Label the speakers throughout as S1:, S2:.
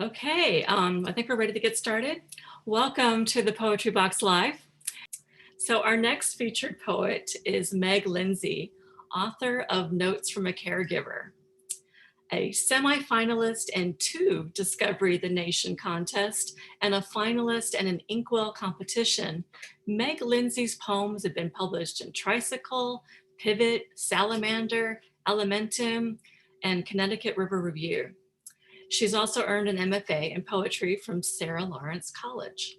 S1: Okay, I think we're ready to get started. Welcome to the Poetry Box Live. So our next featured poet is Meg Lindsay, author of Notes from a Caregiver. A semi-finalist in 2 Discovery the Nation contest and a finalist in an Inkwell competition, Meg Lindsay's poems have been published in Tricycle, Pivot, Salamander, Alimentum, and Connecticut River Review. She's also earned an MFA in poetry from Sarah Lawrence College.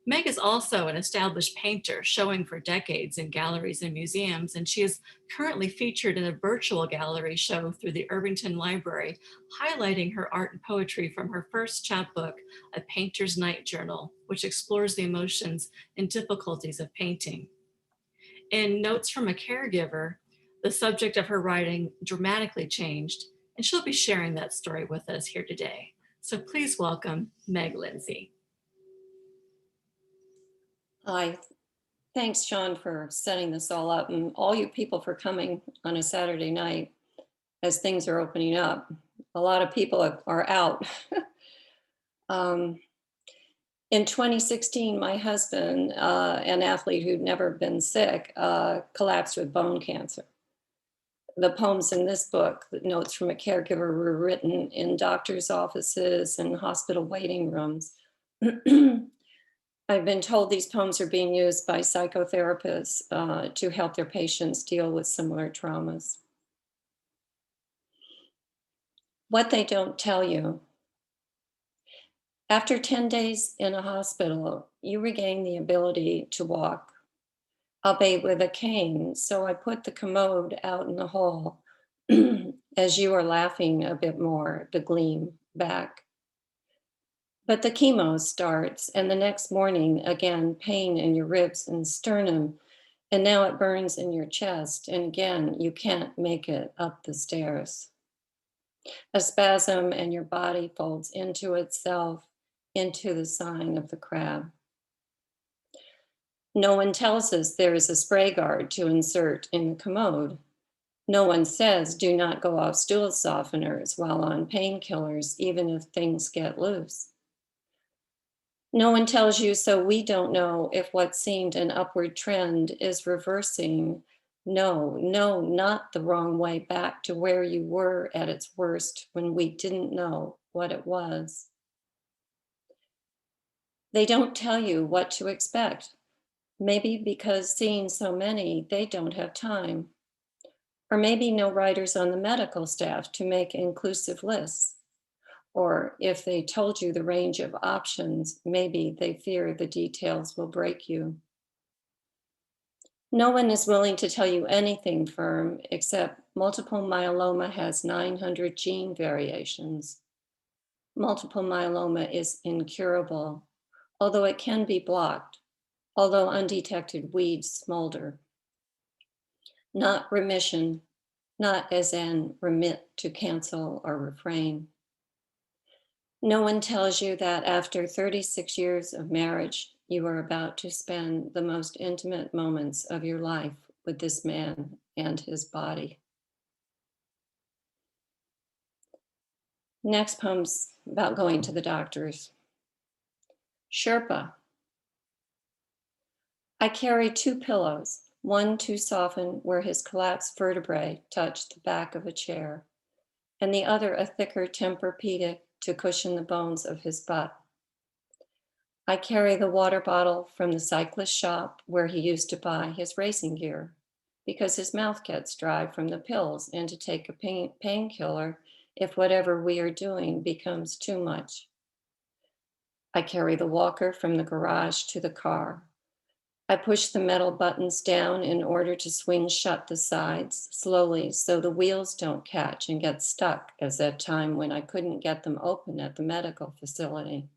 S1: Meg is also an established painter, showing for decades in galleries and museums, and she is currently featured in a virtual gallery show through the Irvington Library, highlighting her art and poetry from her first chapbook, A Painter's Night Journal, which explores the emotions and difficulties of painting. In Notes from a Caregiver, the subject of her writing dramatically changed, and she'll be sharing that story with us here today. So please welcome Meg Lindsay.
S2: Hi, thanks, Sean, for setting this all up, and all you people for coming on a Saturday night as things are opening up. A lot of people are out. um, in 2016, my husband, an athlete who'd never been sick, collapsed with bone cancer. The poems in this book, Notes from a Caregiver, were written in doctors' offices and hospital waiting rooms. I've been told these poems are being used by psychotherapists to help their patients deal with similar traumas. What they don't tell you. After 10 days in a hospital, you regain the ability to walk, albeit with a cane. So I put the commode out in the hall as you are laughing a bit more, the gleam back. But the chemo starts, and the next morning, again, pain in your ribs and sternum, and now it burns in your chest, and again, you can't make it up the stairs. A spasm, and your body folds into itself, into the sign of the crab. No one tells us there is a spray guard to insert in the commode. No one says do not go off stool softeners while on painkillers, even if things get loose. No one tells you, so we don't know if what seemed an upward trend is reversing. No, not the wrong way back to where you were at its worst when we didn't know what it was. They don't tell you what to expect. Maybe because seeing so many, they don't have time. Or maybe no writers on the medical staff to make inclusive lists. Or if they told you the range of options, maybe they fear the details will break you. No one is willing to tell you anything firm except multiple myeloma has 900 gene variations. Multiple myeloma is incurable, although it can be blocked, although undetected weeds smolder. Not remission, not as in remit to cancel or refrain. No one tells you that after 36 years of marriage, you are about to spend the most intimate moments of your life with this man and his body. Next poem's about going to the doctors. Sherpa. I carry 2 pillows, one to soften where his collapsed vertebrae touched the back of a chair, and the other a thicker Tempur-Pedic to cushion the bones of his butt. I carry the water bottle from the cyclist shop where he used to buy his racing gear because his mouth gets dry from the pills and to take a painkiller if whatever we are doing becomes too much. I carry the walker from the garage to the car. I push the metal buttons down in order to swing shut the sides slowly so the wheels don't catch and get stuck, as that time when I couldn't get them open at the medical facility.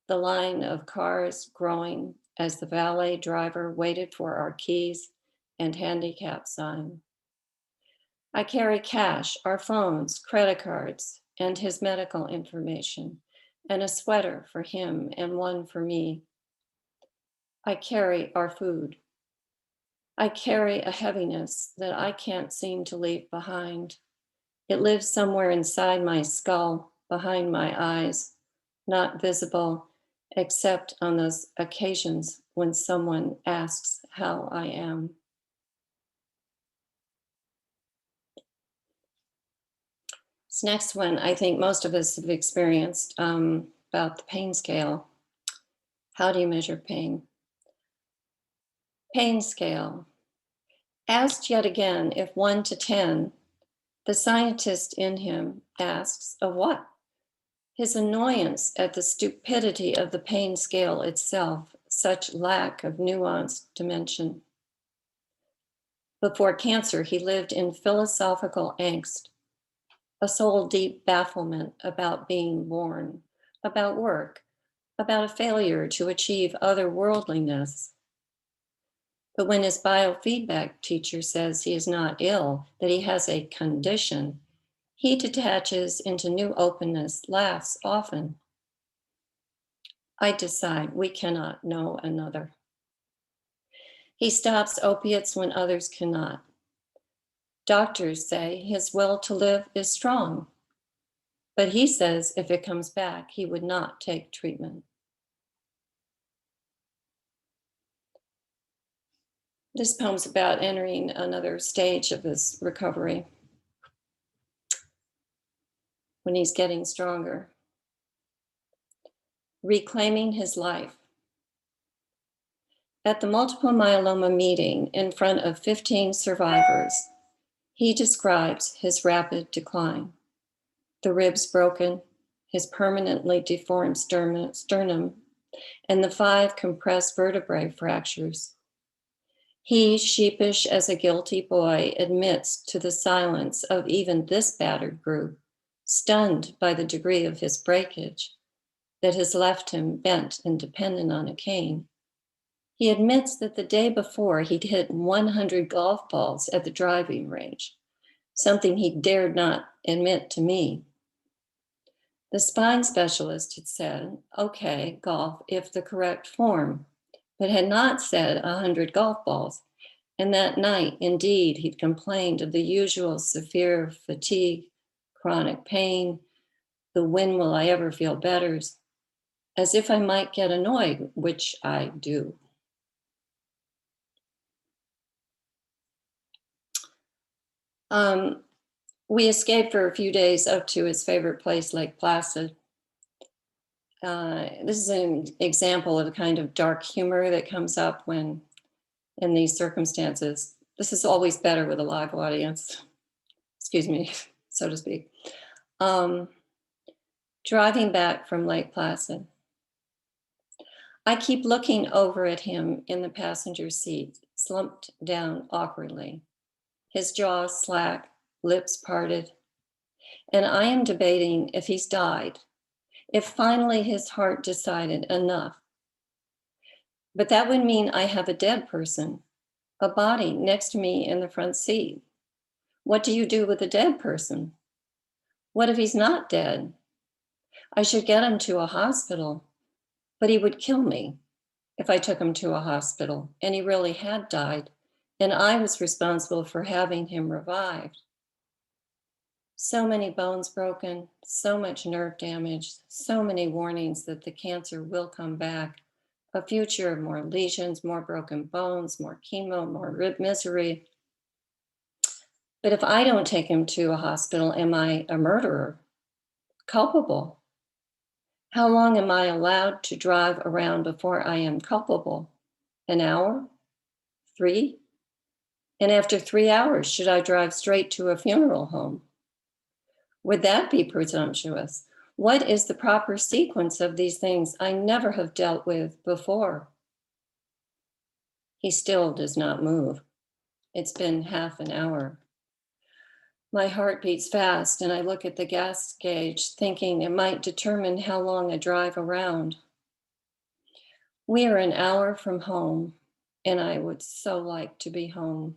S2: The line of cars growing as the valet driver waited for our keys and handicap sign. I carry cash, our phones, credit cards, and his medical information, and a sweater for him and one for me. I carry our food. I carry a heaviness that I can't seem to leave behind. It lives somewhere inside my skull, behind my eyes, not visible except on those occasions when someone asks how I am. This next one, I think most of us have experienced about the pain scale. How do you measure pain? Pain scale. Asked yet again if 1 to 10, the scientist in him asks of what? His annoyance at the stupidity of the pain scale itself, such lack of nuanced dimension. Before cancer, he lived in philosophical angst, a soul deep bafflement about being born, about work, about a failure to achieve otherworldliness. But when his biofeedback teacher says he is not ill, that he has a condition, he detaches into new openness, laughs often. I decide we cannot know another. He stops opiates when others cannot. Doctors say his will to live is strong, but he says if it comes back, he would not take treatment. This poem's about entering another stage of his recovery when he's getting stronger. Reclaiming his life. At the multiple myeloma meeting in front of 15 survivors, he describes his rapid decline. The ribs broken, his permanently deformed sternum, and the 5 compressed vertebrae fractures. He, sheepish as a guilty boy, admits to the silence of even this battered group, stunned by the degree of his breakage that has left him bent and dependent on a cane. He admits that the day before he'd hit 100 golf balls at the driving range, something he dared not admit to me. The spine specialist had said, okay, golf if the correct form, but had not said 100 golf balls. And that night, indeed, he'd complained of the usual severe fatigue, chronic pain, the when will I ever feel better, as if I might get annoyed, which I do. We escaped for a few days up to his favorite place, Lake Placid. This is an example of the kind of dark humor that comes up when in these circumstances. This is always better with a live audience, excuse me, so to speak. Driving back from Lake Placid. I keep looking over at him in the passenger seat, slumped down awkwardly, his jaw slack, lips parted. And I am debating if he's died, if finally his heart decided enough. But that would mean I have a dead person, a body next to me in the front seat. What do you do with a dead person? What if he's not dead? I should get him to a hospital, but he would kill me if I took him to a hospital and he really had died, and I was responsible for having him revived. So many bones broken, so much nerve damage, so many warnings that the cancer will come back, a future of more lesions, more broken bones, more chemo, more rib misery. But if I don't take him to a hospital, am I a murderer? Culpable? How long am I allowed to drive around before I am culpable? An hour? 3? And after 3 hours, should I drive straight to a funeral home? Would that be presumptuous? What is the proper sequence of these things I never have dealt with before? He still does not move. It's been half an hour. My heart beats fast and I look at the gas gauge, thinking it might determine how long I drive around. We are an hour from home, and I would so like to be home.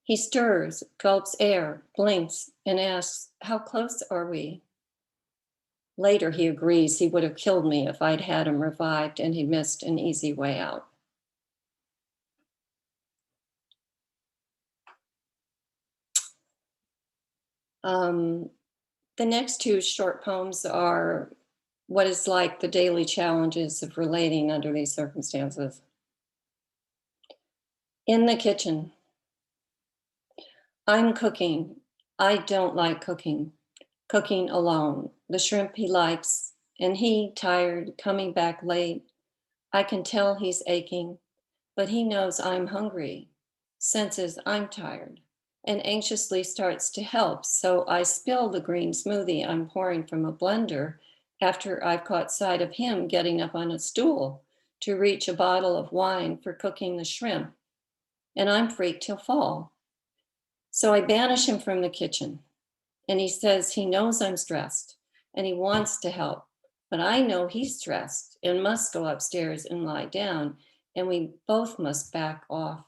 S2: He stirs, gulps air, blinks, and asks, how close are we? Later, he agrees he would have killed me if I'd had him revived and he missed an easy way out. The next two short poems are what is like the daily challenges of relating under these circumstances. In the kitchen, I'm cooking. I don't like cooking. Cooking alone. The shrimp he likes, and he, tired, coming back late. I can tell he's aching, but he knows I'm hungry, senses I'm tired, and anxiously starts to help. So I spill the green smoothie I'm pouring from a blender after I've caught sight of him getting up on a stool to reach a bottle of wine for cooking the shrimp. And I'm freaked he'll fall. So I banish him from the kitchen. And he says he knows I'm stressed and he wants to help. But I know he's stressed and must go upstairs and lie down. And we both must back off.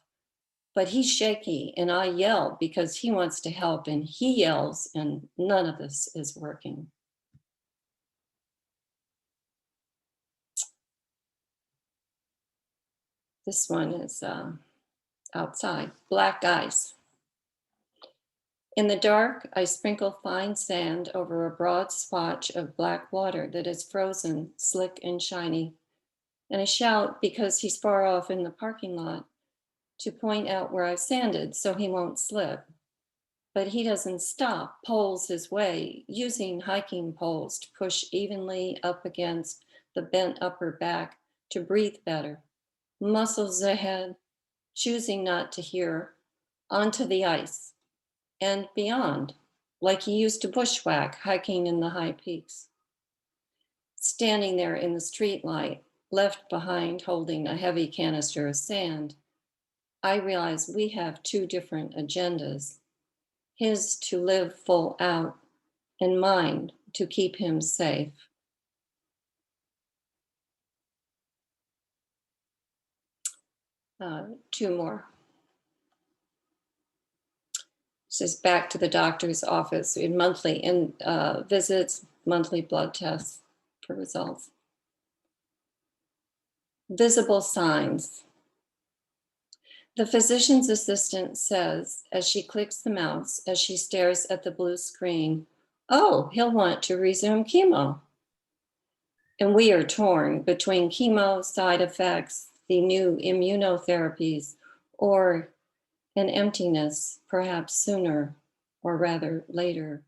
S2: But he's shaky and I yell because he wants to help and he yells and none of this is working. This one is outside, black ice. In the dark, I sprinkle fine sand over a broad swatch of black water that is frozen, slick and shiny. And I shout because he's far off in the parking lot to point out where I've sanded so he won't slip. But he doesn't stop, poles his way, using hiking poles to push evenly up against the bent upper back to breathe better. Muscles ahead, choosing not to hear, onto the ice and beyond, like he used to bushwhack hiking in the high peaks. Standing there in the street light, left behind holding a heavy canister of sand, I realize we have two different agendas. His to live full out, and mine to keep him safe. Two more. This is back to the doctor's office in monthly visits, monthly blood tests for results. Visible signs. The physician's assistant says, as she clicks the mouse, as she stares at the blue screen, oh, he'll want to resume chemo. And we are torn between chemo, side effects, the new immunotherapies, or an emptiness, perhaps sooner, or rather later.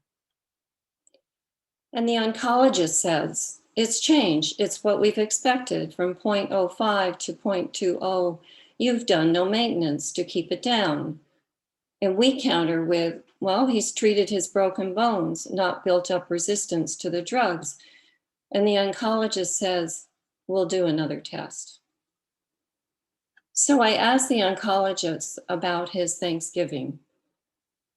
S2: And the oncologist says, it's changed. It's what we've expected from 0.05 to 0.20. You've done no maintenance to keep it down. And we counter with, well, he's treated his broken bones, not built up resistance to the drugs. And the oncologist says, we'll do another test. So I asked the oncologist about his Thanksgiving,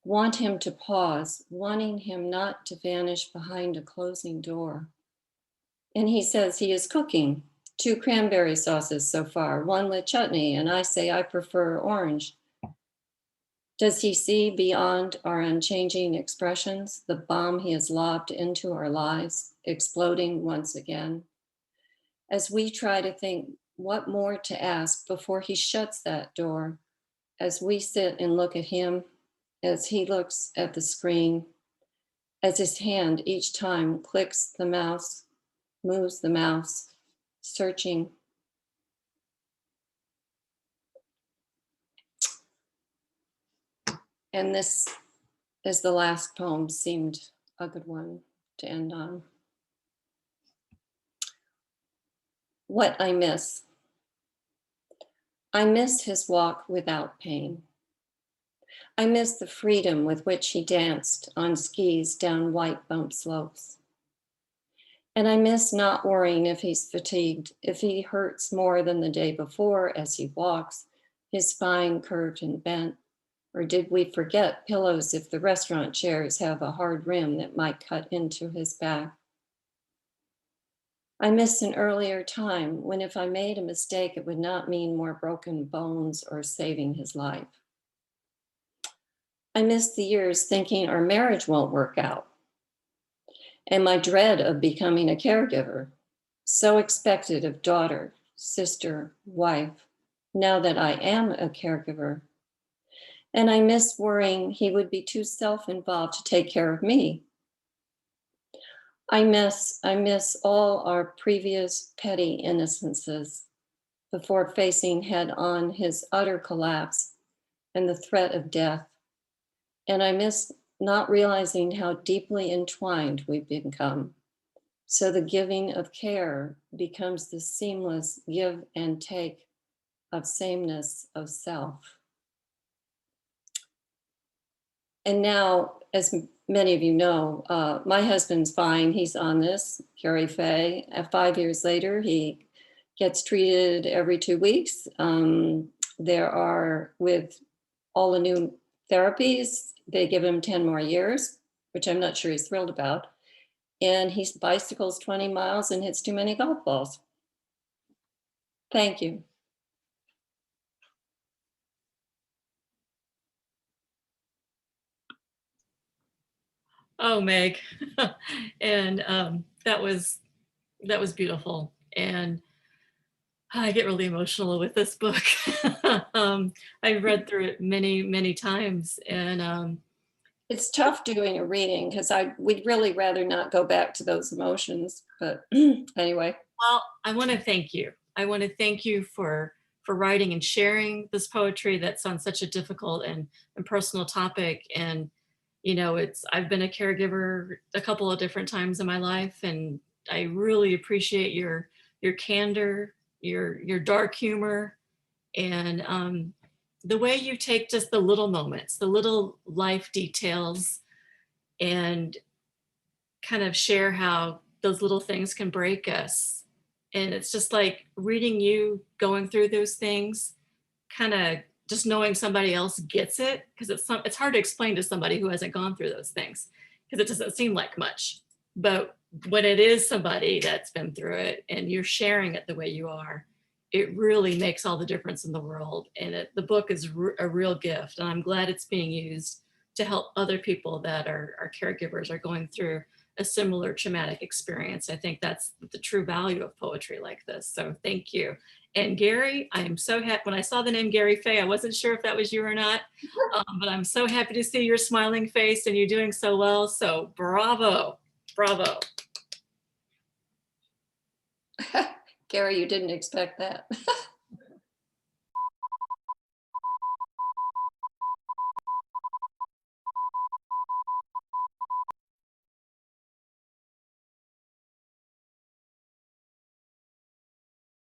S2: want him to pause, wanting him not to vanish behind a closing door. And he says he is cooking 2 cranberry sauces so far, 1 with chutney, and I say I prefer orange. Does he see beyond our unchanging expressions, the bomb he has lobbed into our lives, exploding once again? As we try to think what more to ask before he shuts that door, as we sit and look at him, as he looks at the screen, as his hand each time clicks the mouse, moves the mouse, searching. And this is the last poem, seemed a good one to end on. What I miss. I miss his walk without pain. I miss the freedom with which he danced on skis down white bump slopes. And I miss not worrying if he's fatigued, if he hurts more than the day before as he walks, his spine curved and bent. Or did we forget pillows if the restaurant chairs have a hard rim that might cut into his back? I miss an earlier time when if I made a mistake, it would not mean more broken bones or saving his life. I miss the years thinking our marriage won't work out. And my dread of becoming a caregiver, so expected of daughter, sister, wife, now that I am a caregiver. And I miss worrying he would be too self-involved to take care of me. I miss all our previous petty innocences before facing head on his utter collapse and the threat of death. And I miss not realizing how deeply entwined we've become. So the giving of care becomes the seamless give and take of sameness of self. And now, as many of you know, my husband's fine. He's on this, Gary Fay. 5 years later, he gets treated every 2 weeks. There are, with all the new therapies, they give him 10 more years, which I'm not sure he's thrilled about. And he bicycles 20 miles and hits too many golf balls. Thank you.
S1: Oh, Meg. And that was beautiful. And I get really emotional with this book. I've read through it many, many times. And
S2: It's tough doing a reading because we'd really rather not go back to those emotions. But anyway.
S1: well, I want to thank you. I want to thank you for writing and sharing this poetry that's on such a difficult and personal topic. And I've been a caregiver a couple of different times in my life, and I really appreciate your candor, your dark humor, and the way you take just the little moments, the little life details, and kind of share how those little things can break us. And it's just like reading you going through those things, kind of just knowing somebody else gets it, because it's hard to explain to somebody who hasn't gone through those things, because it doesn't seem like much. But when it is somebody that's been through it and you're sharing it the way you are, it really makes all the difference in the world. And the book is a real gift, and I'm glad it's being used to help other people that are caregivers, are going through a similar traumatic experience. I think that's the true value of poetry like this. So thank you. And Gary, I am so happy. When I saw the name Gary Fay, I wasn't sure if that was you or not, but I'm so happy to see your smiling face and you're doing so well. So bravo, bravo.
S2: Gary, you didn't expect that.